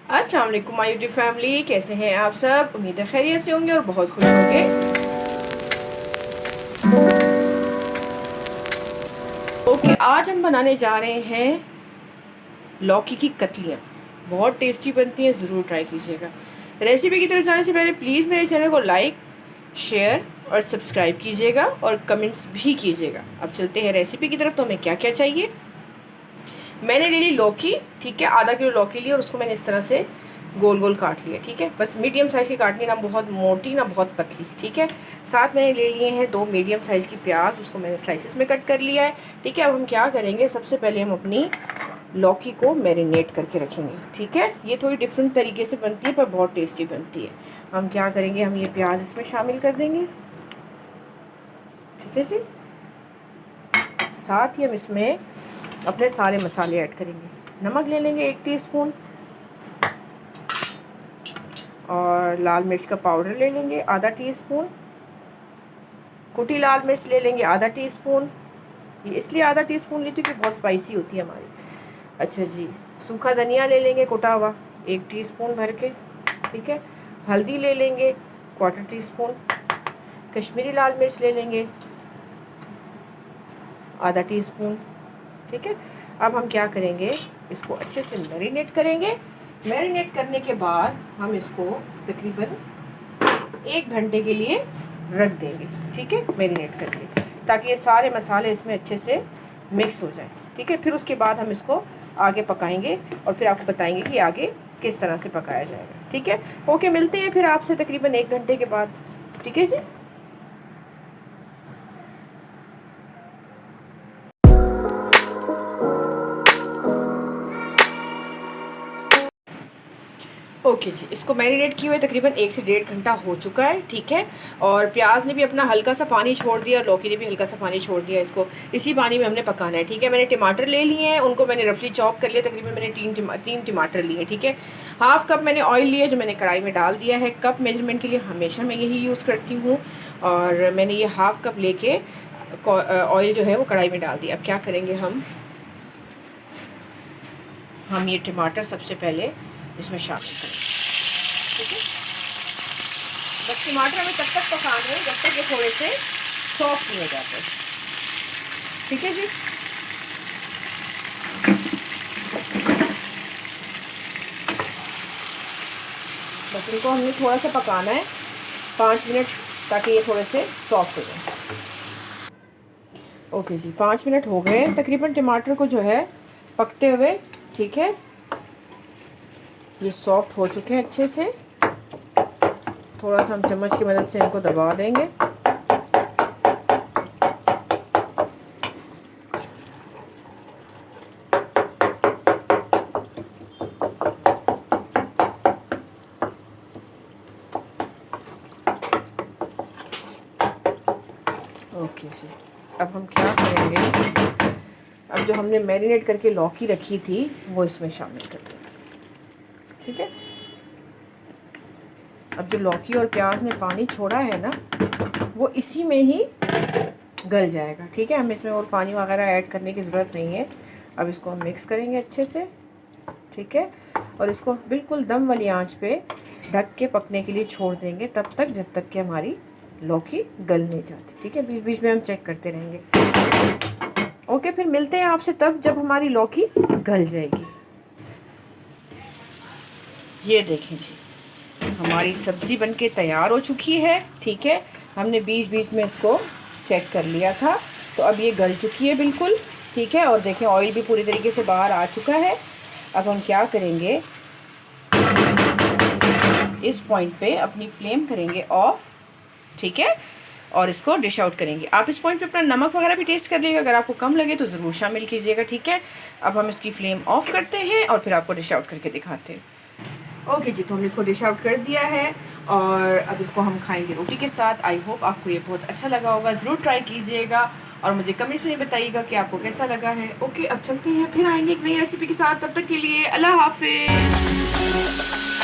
अस्सलाम वालेकुम my YouTube family, कैसे हैं आप सब। उम्मीद है खैरियत से होंगे और बहुत खुश होंगे। ओके, आज हम बनाने जा रहे हैं लौकी की कतलियाँ। बहुत टेस्टी बनती हैं, ज़रूर ट्राई कीजिएगा। रेसिपी की तरफ जाने से पहले प्लीज़ मेरे चैनल को लाइक, शेयर और सब्सक्राइब कीजिएगा और कमेंट्स भी कीजिएगा। अब चलते हैं रेसिपी की तरफ। तो हमें क्या क्या चाहिए। मैंने ले ली लौकी, ठीक है, आधा किलो लौकी ली और उसको मैंने इस तरह से गोल गोल काट लिया, ठीक है। बस मीडियम साइज़ की काटनी, ना बहुत मोटी ना बहुत पतली, ठीक है। साथ मैंने ले लिए हैं 2 मीडियम साइज़ की प्याज, उसको मैंने स्लाइसेस में कट कर लिया है, ठीक है। अब हम क्या करेंगे, सबसे पहले हम अपनी लौकी को मैरिनेट करके रखेंगे, ठीक है। ये थोड़ी डिफरेंट तरीके से बनती है पर बहुत टेस्टी बनती है। हम क्या करेंगे, हम ये प्याज इसमें शामिल कर देंगे, ठीक है जी। साथ ही हम इसमें अपने सारे मसाले ऐड करेंगे। नमक ले लेंगे 1 टीस्पून और लाल मिर्च का पाउडर ले लेंगे आधा टीस्पून। कुटी लाल मिर्च ले लेंगे आधा टीस्पून। ये इसलिए आधा टीस्पून लेती हूँ कि बहुत स्पाइसी होती है हमारी। अच्छा जी, सूखा धनिया ले लेंगे कुटा हुआ 1 टीस्पून भर के, ठीक है। हल्दी ले लेंगे 1/4 टीस्पून। कश्मीरी लाल मिर्च ले लेंगे आधा टीस्पून, ठीक है। अब हम क्या करेंगे, इसको अच्छे से मैरिनेट करेंगे। मैरिनेट करने के बाद हम इसको तकरीबन 1 घंटे के लिए रख देंगे, ठीक है, मैरिनेट करके, ताकि ये सारे मसाले इसमें अच्छे से मिक्स हो जाए, ठीक है। फिर उसके बाद हम इसको आगे पकाएंगे और फिर आपको बताएंगे कि आगे किस तरह से पकाया जाएगा, ठीक है। ओके, मिलते हैं फिर आपसे तकरीबन 1 घंटे के बाद, ठीक है जी। ओके जी, इसको मैरिनेट किए हुए तकरीबन 1 से 1.5 घंटा हो चुका है, ठीक है। और प्याज ने भी अपना हल्का सा पानी छोड़ दिया और लौकी ने भी हल्का सा पानी छोड़ दिया। इसको इसी पानी में हमने पकाना है, ठीक है। मैंने टमाटर ले लिए हैं, उनको मैंने रफली चॉप कर लिया। तकरीबन मैंने 3 टमाटर लिए, ठीक है। हाफ़ कप मैंने ऑयल लिया जो मैंने कढ़ाई में डाल दिया है। कप मेजरमेंट के लिए हमेशा मैं यही यूज़ करती हूँ। और मैंने ये हाफ़ कप लेके ऑयल जो है वो कढ़ाई में डाल दिया। अब क्या करेंगे, हम ये टमाटर सबसे पहले इसमें शामिल करेंगे, ठीक है। बस टमाटर हमें तब तक पकाने हैं जब तक ये थोड़े से सॉफ्ट नहीं हो जाते, ठीक है जी। बस इनको हमने थोड़ा सा पकाना है 5 मिनट, ताकि ये थोड़े से सॉफ्ट हो जाए। ओके जी, 5 मिनट हो गए तकरीबन टमाटर को जो है पकते हुए, ठीक है। ये सॉफ्ट हो चुके हैं अच्छे से। थोड़ा सा हम चम्मच की मदद से इनको दबा देंगे। ओके जी, अब हम क्या करेंगे, अब जो हमने मैरिनेट करके लौकी रखी थी वो इसमें शामिल कर देंगे, ठीक है। अब जो लौकी और प्याज ने पानी छोड़ा है ना, वो इसी में ही गल जाएगा, ठीक है। हमें इसमें और पानी वगैरह ऐड करने की ज़रूरत नहीं है। अब इसको हम मिक्स करेंगे अच्छे से, ठीक है। और इसको बिल्कुल दम वाली आंच पे ढक के पकने के लिए छोड़ देंगे, तब तक जब तक कि हमारी लौकी गल नहीं जाती, ठीक है। बीच बीच में हम चेक करते रहेंगे। ओके, फिर मिलते हैं आपसे तब जब हमारी लौकी गल जाएगी। ये देखें जी, हमारी सब्ज़ी बनके तैयार हो चुकी है, ठीक है। हमने बीच बीच में इसको चेक कर लिया था, तो अब ये गल चुकी है बिल्कुल, ठीक है। और देखें ऑयल भी पूरी तरीके से बाहर आ चुका है। अब हम क्या करेंगे, इस पॉइंट पे अपनी फ्लेम करेंगे ऑफ, ठीक है। और इसको डिश आउट करेंगे। आप इस पॉइंट पे अपना नमक वगैरह भी टेस्ट कर लीजिएगा, अगर आपको कम लगे तो ज़रूर शामिल कीजिएगा, ठीक है। अब हम इसकी फ्लेम ऑफ करते हैं और फिर आपको डिश आउट करके दिखाते हैं। ओके जी, तो हमने इसको डिश आउट कर दिया है और अब इसको हम खाएंगे रोटी के साथ। आई होप आपको ये बहुत अच्छा लगा होगा, ज़रूर ट्राई कीजिएगा और मुझे कमेंट्स में बताइएगा कि आपको कैसा लगा है। ओके, अब चलते हैं, फिर आएंगे एक नई रेसिपी के साथ। तब तक के लिए अल्लाह हाफिज़।